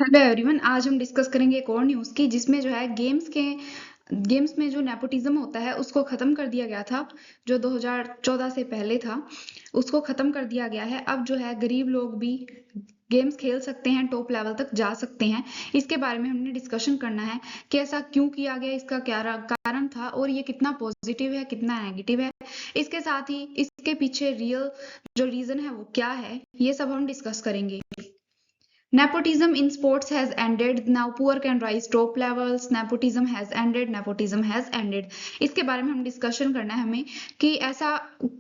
Hello everyone. आज हम discuss करेंगे एक और न्यूज़ की जिसमें जो है गेम्स में जो नेपोटिज्म होता है उसको ख़त्म कर दिया गया था। जो 2014 से पहले था उसको ख़त्म कर दिया गया है। अब जो है गरीब लोग भी गेम्स खेल सकते हैं, टॉप लेवल तक जा सकते हैं। इसके बारे में हमने डिस्कशन करना है कि ऐसा क्यों किया गया, इसका क्या कारण था और ये कितना पॉजिटिव है कितना नेगेटिव है। इसके साथ ही इसके पीछे रियल जो रीज़न है वो क्या है, ये सब हम डिस्कस करेंगे। Nepotism in sports has ended. Now poor can rise top levels. Nepotism has ended. Nepotism has ended. इसके बारे में हम डिस्कशन करना है हमें कि ऐसा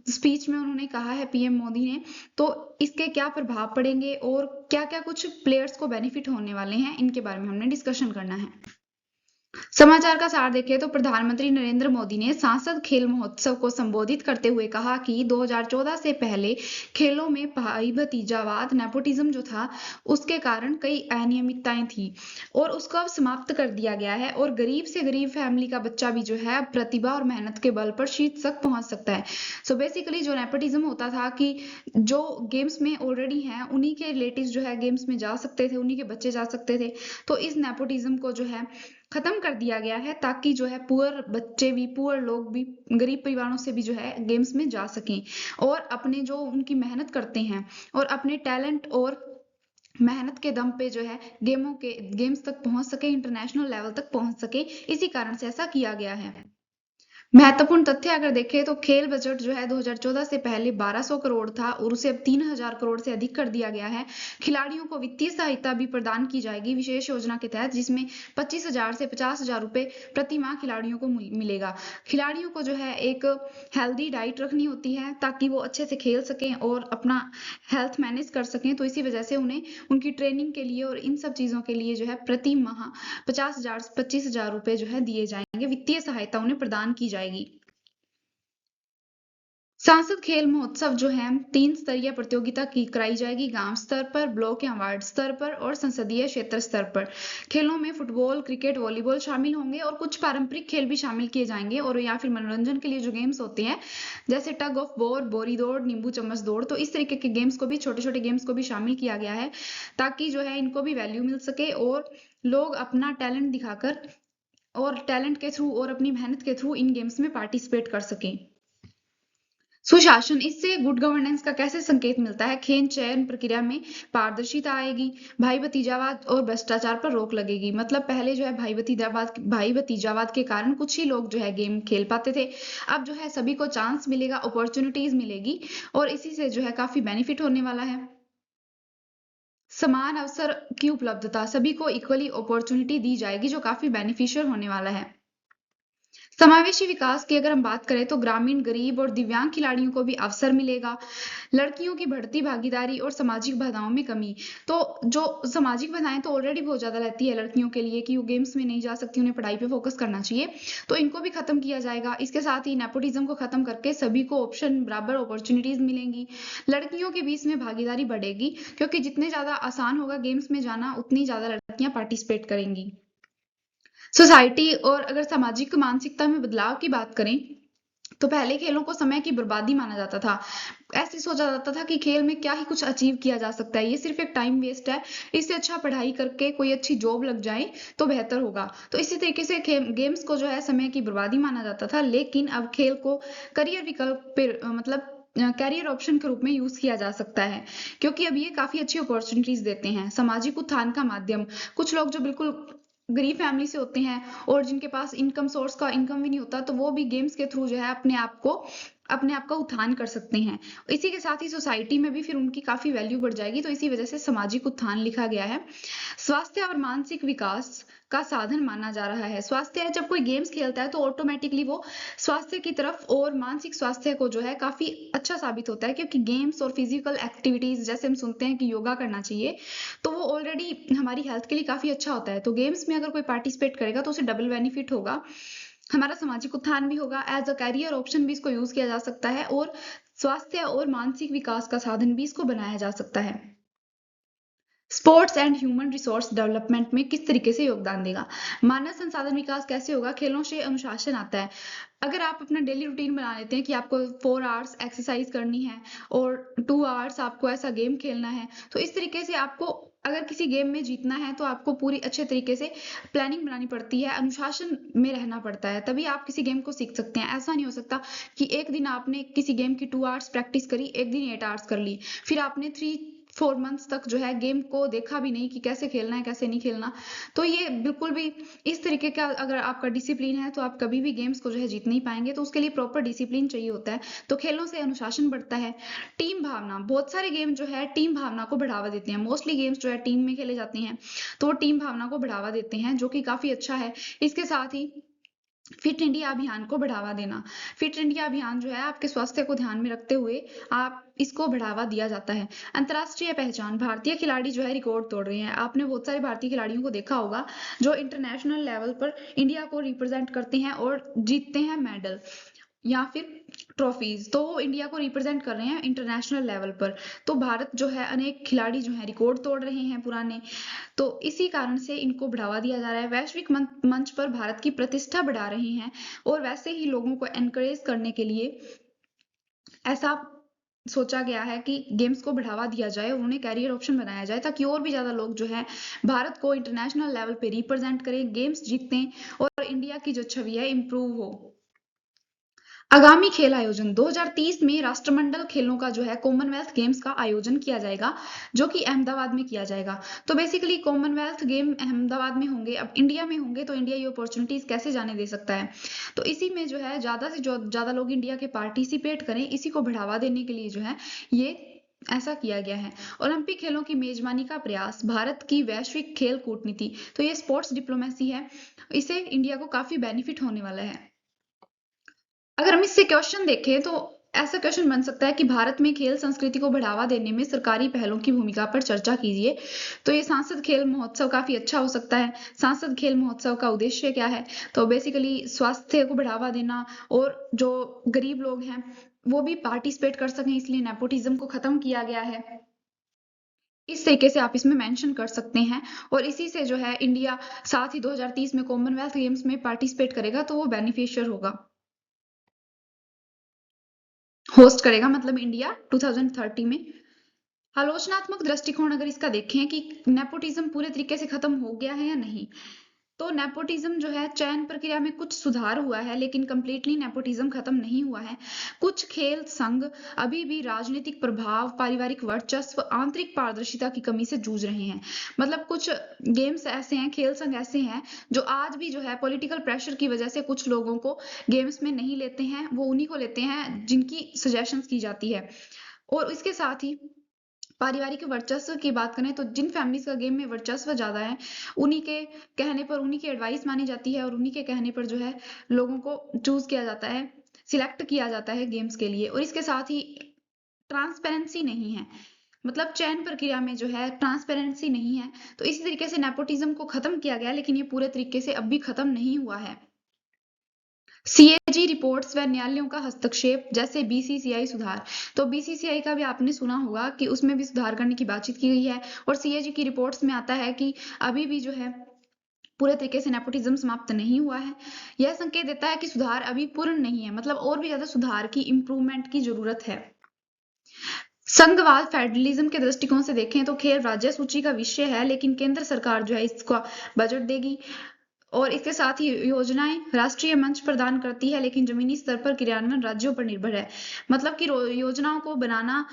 स्पीच में उन्होंने कहा है पीएम मोदी ने, तो इसके क्या प्रभाव पड़ेंगे और क्या क्या कुछ प्लेयर्स को बेनिफिट होने वाले हैं, इनके बारे में हमने डिस्कशन करना है। समाचार का सार देखें तो प्रधानमंत्री नरेंद्र मोदी ने सांसद खेल महोत्सव को संबोधित करते हुए कहा कि 2014 से पहले खेलों में भाई भतीजावाद नेपोटिज्म जो था उसके कारण कई अनियमितताएं थी और उसको अब समाप्त कर दिया गया है और गरीब से गरीब फैमिली का बच्चा भी जो है प्रतिभा और मेहनत के बल पर शीर्ष तक पहुंच सकता है। सो बेसिकली जो नेपोटिज्म होता था कि जो गेम्स में ऑलरेडी हैं उन्हीं के रिलेटिव्स जो है गेम्स में जा सकते थे, उन्हीं के बच्चे जा सकते थे। तो इस नेपोटिज्म को जो है खत्म कर दिया गया है ताकि जो है पुअर बच्चे भी, पुअर लोग भी, गरीब परिवारों से भी जो है गेम्स में जा सकें और अपने जो उनकी मेहनत करते हैं और अपने टैलेंट और मेहनत के दम पे जो है गेम्स तक पहुंच सके, इंटरनेशनल लेवल तक पहुंच सके। इसी कारण से ऐसा किया गया है। महत्वपूर्ण तथ्य अगर देखें तो खेल बजट जो है 2014 से पहले 1200 करोड़ था और उसे अब 3000 करोड़ से अधिक कर दिया गया है। खिलाड़ियों को वित्तीय सहायता भी प्रदान की जाएगी विशेष योजना के तहत, जिसमें 25,000 से 50,000 रुपए प्रति माह खिलाड़ियों को मिलेगा। खिलाड़ियों को जो है एक हेल्दी डाइट रखनी होती है ताकि वो अच्छे से खेल सकें और अपना हेल्थ मैनेज कर सकें। तो इसी वजह से उन्हें उनकी ट्रेनिंग के लिए और इन सब चीजों के लिए जो है प्रति माह 50,000 से 25,000 रुपए जो है दिए जाएंगे, वित्तीय सहायता उन्हें प्रदान की जाएगी। सांसद खेल महोत्सव जो है 3 स्तरीय प्रतियोगिता की कराई जाएगी, गांव स्तर पर, ब्लॉक या वार्ड स्तर पर और संसदीय क्षेत्र स्तर पर। खेलों में फुटबॉल, क्रिकेट, वॉलीबॉल शामिल होंगे और कुछ पारंपरिक खेल भी शामिल किए जाएंगे और या फिर मनोरंजन के लिए जो गेम्स होते हैं जैसे टग ऑफ वॉर, बोरी दौड़, नींबू चम्मच दौड़, तो इस तरीके के गेम्स को भी, छोटे छोटे गेम्स को भी शामिल किया गया है ताकि जो है इनको भी वैल्यू मिल सके और लोग अपना टैलेंट दिखाकर और टैलेंट के थ्रू और अपनी मेहनत के थ्रू इन गेम्स में पार्टिसिपेट कर सकें। सुशासन, इससे गुड गवर्नेंस का कैसे संकेत मिलता है? खेल चयन प्रक्रिया में पारदर्शिता आएगी, भाई भतीजावाद और भ्रष्टाचार पर रोक लगेगी। मतलब पहले जो है भाई भतीजावाद के कारण कुछ ही लोग जो है गेम खेल पाते थे, अब जो है सभी को चांस मिलेगा, अपॉर्चुनिटीज मिलेगी और इसी से जो है काफी बेनिफिट होने वाला है। समान अवसर की उपलब्धता, सभी को इक्वली अपॉर्चुनिटी दी जाएगी जो काफी बेनिफिशियल होने वाला है। समावेशी विकास की अगर हम बात करें तो ग्रामीण, गरीब और दिव्यांग खिलाड़ियों को भी अवसर मिलेगा। लड़कियों की बढ़ती भागीदारी और सामाजिक बाधाओं में कमी, तो जो सामाजिक बाधाएं तो ऑलरेडी बहुत ज्यादा रहती है लड़कियों के लिए कि वो गेम्स में नहीं जा सकती, उन्हें पढ़ाई पे फोकस करना चाहिए, तो इनको भी खत्म किया जाएगा। इसके साथ ही नेपोटिज्म को खत्म करके सभी को ऑप्शन, बराबर अपॉर्चुनिटीज मिलेंगी। लड़कियों के बीच में भागीदारी बढ़ेगी क्योंकि जितने ज्यादा आसान होगा गेम्स में जाना उतनी ज्यादा लड़कियां पार्टिसिपेट करेंगी। सोसाइटी और अगर सामाजिक मानसिकता में बदलाव की बात करें तो पहले खेलों को समय की बर्बादी माना जाता था। ऐसे सोचा जाता था कि खेल में क्या ही कुछ अचीव किया जा सकता है, ये सिर्फ एक टाइम वेस्ट है, इससे अच्छा पढ़ाई करके कोई अच्छी जॉब लग जाए तो बेहतर होगा। तो इसी तरीके से गेम्स को जो है समय की बर्बादी माना जाता था, लेकिन अब खेल को करियर विकल्प पे मतलब कैरियर ऑप्शन के रूप में यूज किया जा सकता है क्योंकि अब ये काफी अच्छी अपॉर्चुनिटीज देते हैं। सामाजिक उत्थान का माध्यम, कुछ लोग जो बिल्कुल गरीब फैमिली से होते हैं और जिनके पास इनकम सोर्स का इनकम भी नहीं होता, तो वो भी गेम्स के थ्रू जो है अपने आप का उत्थान कर सकते हैं। इसी के साथ ही सोसाइटी में भी फिर उनकी काफी वैल्यू बढ़ जाएगी, तो इसी वजह से सामाजिक उत्थान लिखा गया है। स्वास्थ्य और मानसिक विकास का साधन माना जा रहा है। स्वास्थ्य, जब कोई गेम्स खेलता है तो ऑटोमेटिकली वो स्वास्थ्य की तरफ और मानसिक स्वास्थ्य को जो है काफी अच्छा साबित होता है क्योंकि गेम्स और फिजिकल एक्टिविटीज, जैसे हम सुनते हैं कि योगा करना चाहिए, तो वो ऑलरेडी हमारी हेल्थ के लिए काफी अच्छा होता है। तो गेम्स में अगर कोई पार्टिसिपेट करेगा तो उसे डबल बेनिफिट होगा, हमारा सामाजिक उत्थान भी होगा, एज अ कैरियर ऑप्शन भी इसको यूज किया जा सकता है और स्वास्थ्य और मानसिक विकास का साधन भी इसको बनाया जा सकता है। Sports and human resource development में किस तरीके से योगदान देगा? मानव संसाधन विकास कैसे होगा? खेलों से अनुशासन आता है। अगर आप अपना डेली रूटीन बना लेते हैं कि आपको 4 आवर्स एक्सरसाइज करनी है और 2 आवर्स आपको ऐसा गेम खेलना है, तो इस तरीके से आपको अगर किसी गेम में जीतना है तो आपको पूरी अच्छे तरीके से प्लानिंग बनानी पड़ती है, अनुशासन में रहना पड़ता है, तभी आप किसी गेम को सीख सकते हैं। ऐसा नहीं हो सकता कि एक दिन आपने किसी गेम की 2 आवर्स प्रैक्टिस करी, एक दिन 8 आवर्स कर ली, फिर आपने 3-4 मंथ्स तक जो है गेम को देखा भी नहीं कि कैसे खेलना है, कैसे नहीं खेलना। तो ये बिल्कुल भी इस तरीके का अगर आपका डिसिप्लिन है तो आप कभी भी गेम्स को जो है जीत नहीं पाएंगे। तो उसके लिए प्रॉपर डिसिप्लिन चाहिए होता है। तो खेलों से अनुशासन बढ़ता है। टीम भावना, बहुत सारे गेम जो है टीम भावना को बढ़ावा देते हैं। मोस्टली गेम्स जो है टीम में खेले जाते हैं, तो वो टीम भावना को बढ़ावा देते हैं, जो कि काफी अच्छा है। इसके साथ ही फिट इंडिया अभियान को बढ़ावा देना। फिट इंडिया अभियान जो है आपके स्वास्थ्य को ध्यान में रखते हुए आप इसको बढ़ावा दिया जाता है। अंतर्राष्ट्रीय पहचान, भारतीय खिलाड़ी जो है रिकॉर्ड तोड़ रहे हैं। आपने बहुत सारे भारतीय खिलाड़ियों को देखा होगा जो इंटरनेशनल लेवल पर इंडिया को रिप्रेजेंट करते हैं और जीतते हैं मेडल या फिर ट्रॉफीज। तो वो इंडिया को रिप्रेजेंट कर रहे हैं इंटरनेशनल लेवल पर। तो भारत जो है अनेक खिलाड़ी जो है रिकॉर्ड तोड़ रहे हैं पुराने। तो इसी कारण से इनको बढ़ावा दिया जा रहा है। वैश्विक मंच पर भारत की प्रतिष्ठा बढ़ा रहे हैं। और वैसे ही लोगों को एनकरेज करने के लिए ऐसा सोचा गया है कि गेम्स को बढ़ावा दिया जाए और उन्हें कैरियर ऑप्शन बनाया जाए, ताकि और भी ज्यादा लोग जो है भारत को इंटरनेशनल लेवल पे रिप्रेजेंट करें, गेम्स जीतें और इंडिया की जो छवि है इम्प्रूव हो। आगामी खेल आयोजन 2030 में राष्ट्रमंडल खेलों का जो है कॉमनवेल्थ गेम्स का आयोजन किया जाएगा, जो कि अहमदाबाद में किया जाएगा। तो बेसिकली कॉमनवेल्थ गेम अहमदाबाद में होंगे। अब इंडिया में होंगे तो इंडिया ये अपॉर्चुनिटीज कैसे जाने दे सकता है। तो इसी में जो है ज्यादा से ज्यादा लोग इंडिया के पार्टिसिपेट करें, इसी को बढ़ावा देने के लिए जो है ये ऐसा किया गया है। ओलंपिक खेलों की मेजबानी का प्रयास, भारत की वैश्विक खेल कूटनीति। तो ये स्पोर्ट्स डिप्लोमेसी है, इससे इंडिया को काफी बेनिफिट होने वाला है। अगर हम इससे क्वेश्चन देखें तो ऐसा क्वेश्चन बन सकता है कि भारत में खेल संस्कृति को बढ़ावा देने में सरकारी पहलों की भूमिका पर चर्चा कीजिए। तो ये सांसद खेल महोत्सव काफी अच्छा हो सकता है। सांसद खेल महोत्सव का उद्देश्य क्या है? तो बेसिकली स्वास्थ्य को बढ़ावा देना और जो गरीब लोग हैं वो भी पार्टिसिपेट कर सकें, इसलिए नेपोटिज्म को खत्म किया गया है। इस तरीके से आप इसमें मेंशन कर सकते हैं। और इसी से जो है इंडिया साथ ही 2030 में कॉमनवेल्थ गेम्स में पार्टिसिपेट करेगा, तो वो बेनिफिशियर होगा, होस्ट करेगा, मतलब इंडिया 2030 में। आलोचनात्मक दृष्टिकोण अगर इसका देखें कि नेपोटिज्म पूरे तरीके से खत्म हो गया है या नहीं, तो नेपोटिज्म जो है चयन प्रक्रिया में कुछ सुधार हुआ है, लेकिन कंप्लीटली नेपोटिज्म खत्म नहीं हुआ है। कुछ खेल संघ अभी भी राजनीतिक प्रभाव, पारिवारिक वर्चस्व, आंतरिक पारदर्शिता की कमी से जूझ रहे हैं। मतलब कुछ गेम्स ऐसे हैं, खेल संघ ऐसे हैं जो आज भी जो है पॉलिटिकल प्रेशर की वजह से कुछ लोगों को गेम्स में नहीं लेते हैं। वो उन्हीं को लेते हैं जिनकी सजेशंस की जाती है। और इसके साथ ही पारिवारिक वर्चस्व की बात करें तो जिन फैमिलीज का गेम में वर्चस्व ज्यादा है, उन्हीं के कहने पर, उन्हीं की एडवाइस मानी जाती है और उन्हीं के कहने पर जो है लोगों को चूज किया जाता है, सिलेक्ट किया जाता है गेम्स के लिए। और इसके साथ ही ट्रांसपेरेंसी नहीं है, मतलब चयन प्रक्रिया में जो है ट्रांसपेरेंसी नहीं है। तो इसी तरीके से नेपोटिज्म को खत्म किया गया, लेकिन ये पूरे तरीके से अब भी खत्म नहीं हुआ है। सीएजी रिपोर्ट्स व न्यायालयों का हस्तक्षेप, जैसे बीसीसीआई सुधार। तो बीसीसीआई का भी आपने सुना होगा कि उसमें भी सुधार करने की बातचीत की गई है। और सीएजी की रिपोर्ट्स में आता है कि अभी भी जो है पूरे तरीके से नेपोटिज्म समाप्त नहीं हुआ है। यह संकेत देता है कि सुधार अभी पूर्ण नहीं है, मतलब और भी ज्यादा सुधार की, इम्प्रूवमेंट की जरूरत है। संघवाद फेडरलिज्म के दृष्टिकोण से देखें तो खेल राज्य सूची का विषय है, लेकिन केंद्र सरकार जो है इसका बजट देगी। और इसके साथ ही योजनाएं राष्ट्रीय मंच प्रदान करती है, लेकिन जमीनी स्तर पर क्रियान्वयन राज्यों पर निर्भर है। मतलब कि योजनाओं को बनाना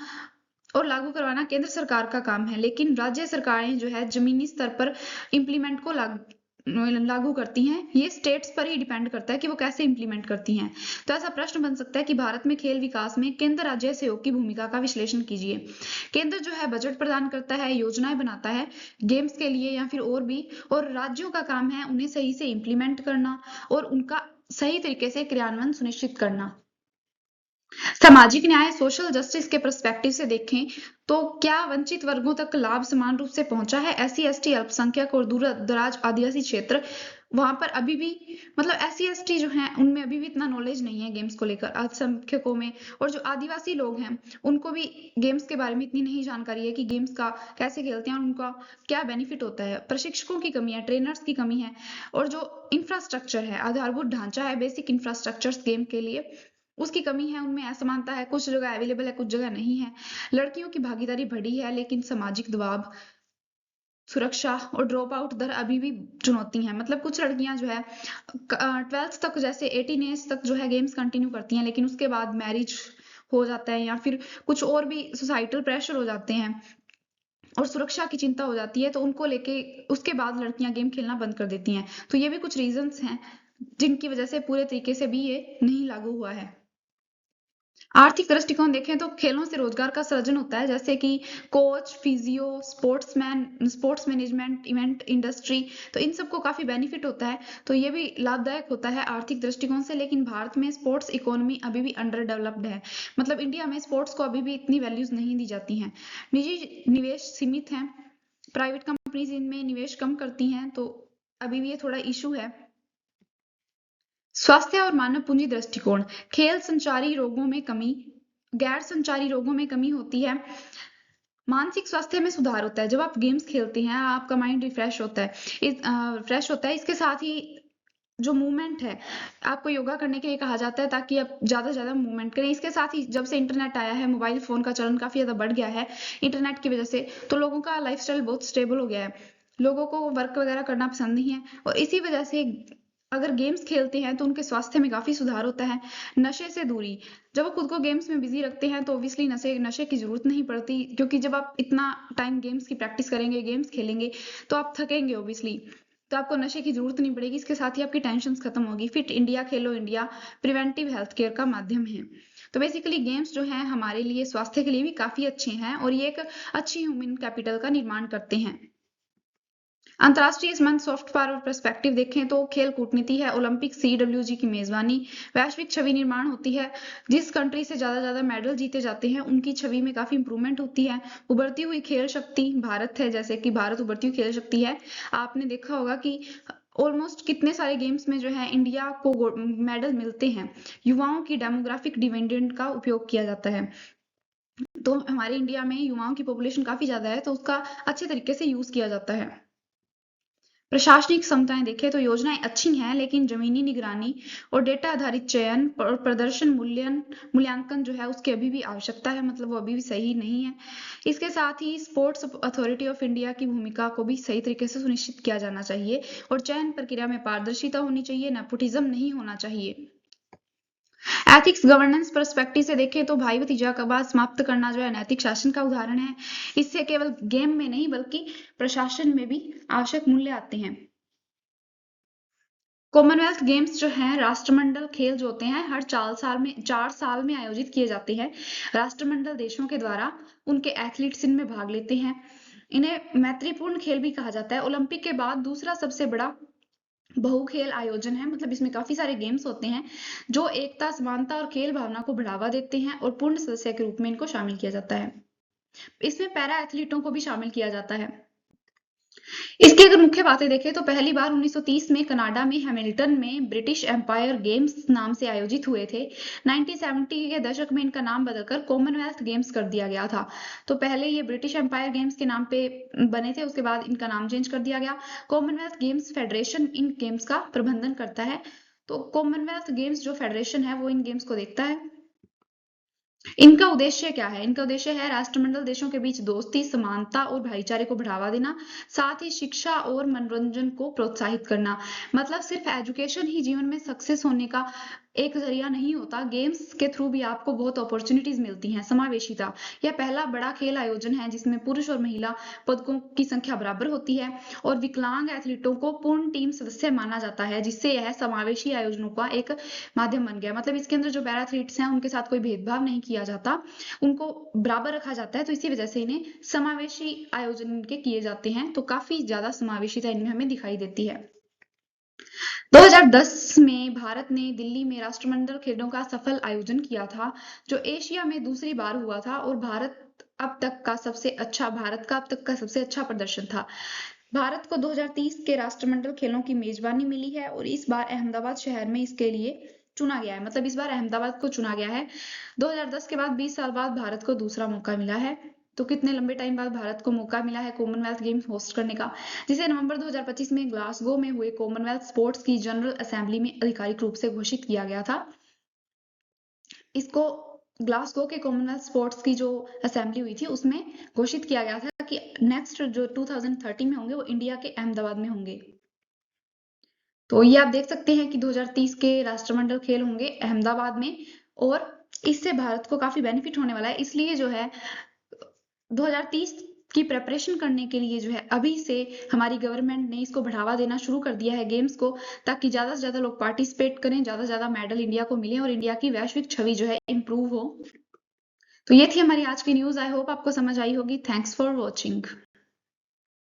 और लागू करवाना केंद्र सरकार का काम है, लेकिन राज्य सरकारें जो है जमीनी स्तर पर इम्प्लीमेंट को लागू करती हैं। ये स्टेट्स पर ही डिपेंड करता है कि वो कैसे इम्प्लीमेंट करती हैं। तो ऐसा प्रश्न बन सकता है कि भारत में खेल विकास में केंद्र राज्य सहयोग की भूमिका का विश्लेषण कीजिए। केंद्र जो है बजट प्रदान करता है, योजनाएं बनाता है गेम्स के लिए या फिर और भी, और राज्यों का काम है उन्हें सही से इम्प्लीमेंट करना और उनका सही तरीके से क्रियान्वयन सुनिश्चित करना। सामाजिक न्याय, सोशल जस्टिस के पर्सपेक्टिव से देखें तो क्या वंचित वर्गों तक लाभ समान रूप से पहुंचा है? एससी एसटी, अल्पसंख्यक और दूर दराज आदिवासी क्षेत्र, वहां पर अभी भी, मतलब एससी एसटी जो हैं उनमें अभी भी इतना नॉलेज नहीं है गेम्स को लेकर, अल्पसंख्यकों में। और जो आदिवासी लोग हैं उनको भी गेम्स के बारे में इतनी नहीं जानकारी है कि गेम्स का कैसे खेलते हैं और उनका क्या बेनिफिट होता है। प्रशिक्षकों की कमी है, ट्रेनर्स की कमी है, और जो इंफ्रास्ट्रक्चर है, आधारभूत ढांचा है, बेसिक इंफ्रास्ट्रक्चर गेम के लिए, उसकी कमी है। उनमें असमानता है, कुछ जगह अवेलेबल है, कुछ जगह नहीं है। लड़कियों की भागीदारी बढ़ी है, लेकिन सामाजिक दबाव सुरक्षा और ड्रॉप आउट दर अभी भी चुनौती है। मतलब कुछ लड़कियां जो है 12th तक, जैसे 18 एज तक जो है गेम्स कंटिन्यू करती हैं, लेकिन उसके बाद मैरिज हो जाता है या फिर कुछ और भी सोसाइटल प्रेशर हो जाते हैं और सुरक्षा की चिंता हो जाती है, तो उनको लेके उसके बाद लड़कियां गेम खेलना बंद कर देती हैं। तो ये भी कुछ रीजंस हैं जिनकी वजह से पूरे तरीके से भी ये नहीं लागू हुआ है। आर्थिक दृष्टिकोण देखें तो खेलों से रोजगार का सृजन होता है, जैसे कि coach, physio, sportsman, sports management, event industry, तो इन सबको काफी बेनिफिट होता है। तो ये भी लाभदायक होता है आर्थिक दृष्टिकोण से। लेकिन भारत में स्पोर्ट्स इकोनॉमी अभी भी अंडर डेवलप्ड है। मतलब इंडिया में स्पोर्ट्स को अभी भी इतनी वैल्यूज नहीं दी जाती हैं। निजी निवेश सीमित है, प्राइवेट कंपनीज इनमें निवेश कम करती हैं, तो अभी भी ये थोड़ा इशू है। स्वास्थ्य और मानव पूंजी दृष्टिकोण, खेल संचारी रोगों में कमी, गैर संचारी रोगों में कमी होती है, मानसिक स्वास्थ्य में सुधार होता है। जब आप गेम्स खेलते हैं आपका माइंड रिफ्रेश होता है, फ्रेश होता है। इसके साथ ही जो मूवमेंट है, आपको योगा करने के लिए कहा जाता है ताकि आप ज्यादा से ज्यादा मूवमेंट करें। इसके साथ ही जब से इंटरनेट आया है, मोबाइल फोन का चलन काफी ज्यादा बढ़ गया है इंटरनेट की वजह से, तो लोगों का लाइफस्टाइल बहुत स्टेबल हो गया है। लोगों को वर्क वगैरह करना पसंद नहीं है, और इसी वजह से अगर गेम्स खेलते हैं तो उनके स्वास्थ्य में काफी सुधार होता है। नशे से दूरी, जब वो खुद को गेम्स में बिजी रखते हैं तो ऑब्वियसली नशे की जरूरत नहीं पड़ती, क्योंकि जब आप इतना टाइम गेम्स की प्रैक्टिस करेंगे, गेम्स खेलेंगे, तो आप थकेंगे ऑब्वियसली, तो आपको नशे की जरूरत नहीं पड़ेगी। इसके साथ ही आपकी टेंशन खत्म होगी। फिट इंडिया खेलो इंडिया प्रिवेंटिव हेल्थ केयर का माध्यम है। तो बेसिकली गेम्स जो हैं हमारे लिए स्वास्थ्य के लिए भी काफी अच्छे हैं, और ये एक अच्छी ह्यूमन कैपिटल का निर्माण करते हैं। अंतर्राष्ट्रीय संबंध सॉफ्ट पावर पर्सपेक्टिव देखें तो खेल कूटनीति है, ओलंपिक, CWG की मेजबानी, वैश्विक छवि निर्माण होती है। जिस कंट्री से ज्यादा मेडल जीते जाते हैं उनकी छवि में काफी इंप्रूवमेंट होती है। उभरती हुई खेल शक्ति भारत है, जैसे कि भारत उभरती हुई खेल शक्ति है। आपने देखा होगा कि ऑलमोस्ट कितने सारे गेम्स में जो है इंडिया को मेडल मिलते हैं। युवाओं की डेमोग्राफिक डिविडेंड का उपयोग किया जाता है। तो हमारे इंडिया में युवाओं की पॉपुलेशन काफी ज्यादा है, तो उसका अच्छे तरीके से यूज किया जाता है। प्रशासनिक क्षमताएं देखें तो योजनाएं अच्छी हैं, लेकिन जमीनी निगरानी और डेटा आधारित चयन और प्रदर्शन मूल्यांकन जो है उसकी अभी भी आवश्यकता है। मतलब वो अभी भी सही नहीं है। इसके साथ ही स्पोर्ट्स अथॉरिटी ऑफ इंडिया की भूमिका को भी सही तरीके से सुनिश्चित किया जाना चाहिए, और चयन प्रक्रिया में पारदर्शिता होनी चाहिए, नेपोटिज्म नहीं होना चाहिए। एथिक्स गवर्नेंस पर्सपेक्टिव से देखें तो भाई भतीजा का बात समाप्त करना जो है नैतिक शासन का उदाहरण है। इससे केवल गेम में नहीं बल्कि प्रशासन में भी आवश्यक मूल्य आते हैं। कॉमनवेल्थ गेम्स जो हैं राष्ट्रमंडल खेल जो होते हैं हर 4 साल में आयोजित किए जाते हैं। राष्ट्रमंडल देशों के द्वारा उनके एथलीट्स इनमें भाग लेते हैं। इन्हें मैत्रीपूर्ण खेल भी कहा जाता है। ओलंपिक के बाद दूसरा सबसे बड़ा बहु खेल आयोजन है। मतलब इसमें काफी सारे गेम्स होते हैं जो एकता, समानता और खेल भावना को बढ़ावा देते हैं, और पूर्ण सदस्य के रूप में इनको शामिल किया जाता है। इसमें पैरा एथलीटों को भी शामिल किया जाता है। इसकी अगर मुख्य बातें देखें तो पहली बार 1930 में कनाडा में हैमिल्टन में ब्रिटिश एम्पायर गेम्स नाम से आयोजित हुए थे। 1970 के दशक में इनका नाम बदलकर कॉमनवेल्थ गेम्स कर दिया गया था। तो पहले ये ब्रिटिश एम्पायर गेम्स के नाम पे बने थे, उसके बाद इनका नाम चेंज कर दिया गया। कॉमनवेल्थ गेम्स फेडरेशन इन गेम्स का प्रबंधन करता है। तो कॉमनवेल्थ गेम्स जो फेडरेशन है वो इन गेम्स को देखता है। इनका उद्देश्य क्या है? इनका उद्देश्य है राष्ट्रमंडल देशों के बीच दोस्ती, समानता और भाईचारे को बढ़ावा देना, साथ ही शिक्षा और मनोरंजन को प्रोत्साहित करना। मतलब सिर्फ एजुकेशन ही जीवन में सक्सेस होने का एक जरिया नहीं होता, गेम्स के थ्रू भी आपको बहुत अपॉर्चुनिटीज मिलती हैं। समावेशिता, यह पहला बड़ा खेल आयोजन है जिसमें पुरुष और महिला पदकों की संख्या बराबर होती है, और विकलांग एथलीटों को पूर्ण टीम सदस्य माना जाता है, जिससे यह समावेशी आयोजनों का एक माध्यम बन गया। मतलब इसके अंदर जो पैरा एथलीट्स हैं उनके साथ कोई भेदभाव नहीं किया जाता, उनको बराबर रखा जाता है। तो इसी वजह से इन्हें समावेशी आयोजन इनके किए जाते हैं। तो काफी ज्यादा समावेशिता इनमें हमें दिखाई देती है। 2010 में भारत ने दिल्ली में राष्ट्रमंडल खेलों का सफल आयोजन किया था, जो एशिया में दूसरी बार हुआ था, और भारत का अब तक का सबसे अच्छा प्रदर्शन था। भारत को 2030 के राष्ट्रमंडल खेलों की मेजबानी मिली है, और इस बार अहमदाबाद शहर में इसके लिए चुना गया है। मतलब इस बार अहमदाबाद को चुना गया है। 2010 के बाद 20 साल बाद भारत को दूसरा मौका मिला है। तो कितने लंबे टाइम बाद भारत को मौका मिला है कॉमनवेल्थ गेम्स होस्ट करने का, जिसे नवंबर 2025 में ग्लासगो में हुए कॉमनवेल्थ स्पोर्ट्स की जनरल असेंबली में आधिकारिक रूप से घोषित किया गया था। इसको ग्लासगो के कॉमनवेल्थ स्पोर्ट्स की जो असेंबली हुई थी उसमें घोषित किया गया था कि नेक्स्ट जो 2030 में होंगे वो इंडिया के अहमदाबाद में होंगे। तो ये आप देख सकते हैं कि 2030 के राष्ट्रमंडल खेल होंगे अहमदाबाद में, और इससे भारत को काफी बेनिफिट होने वाला है। इसलिए जो है 2030 की प्रेपरेशन करने के लिए जो है अभी से हमारी गवर्नमेंट ने इसको बढ़ावा देना शुरू कर दिया है गेम्स को, ताकि ज्यादा से ज्यादा लोग पार्टिसिपेट करें, ज्यादा से ज्यादा मेडल इंडिया को मिले और इंडिया की वैश्विक छवि जो है इम्प्रूव हो। तो ये थी हमारी आज की न्यूज। आई होप आपको समझ आई होगी। Thanks for watching.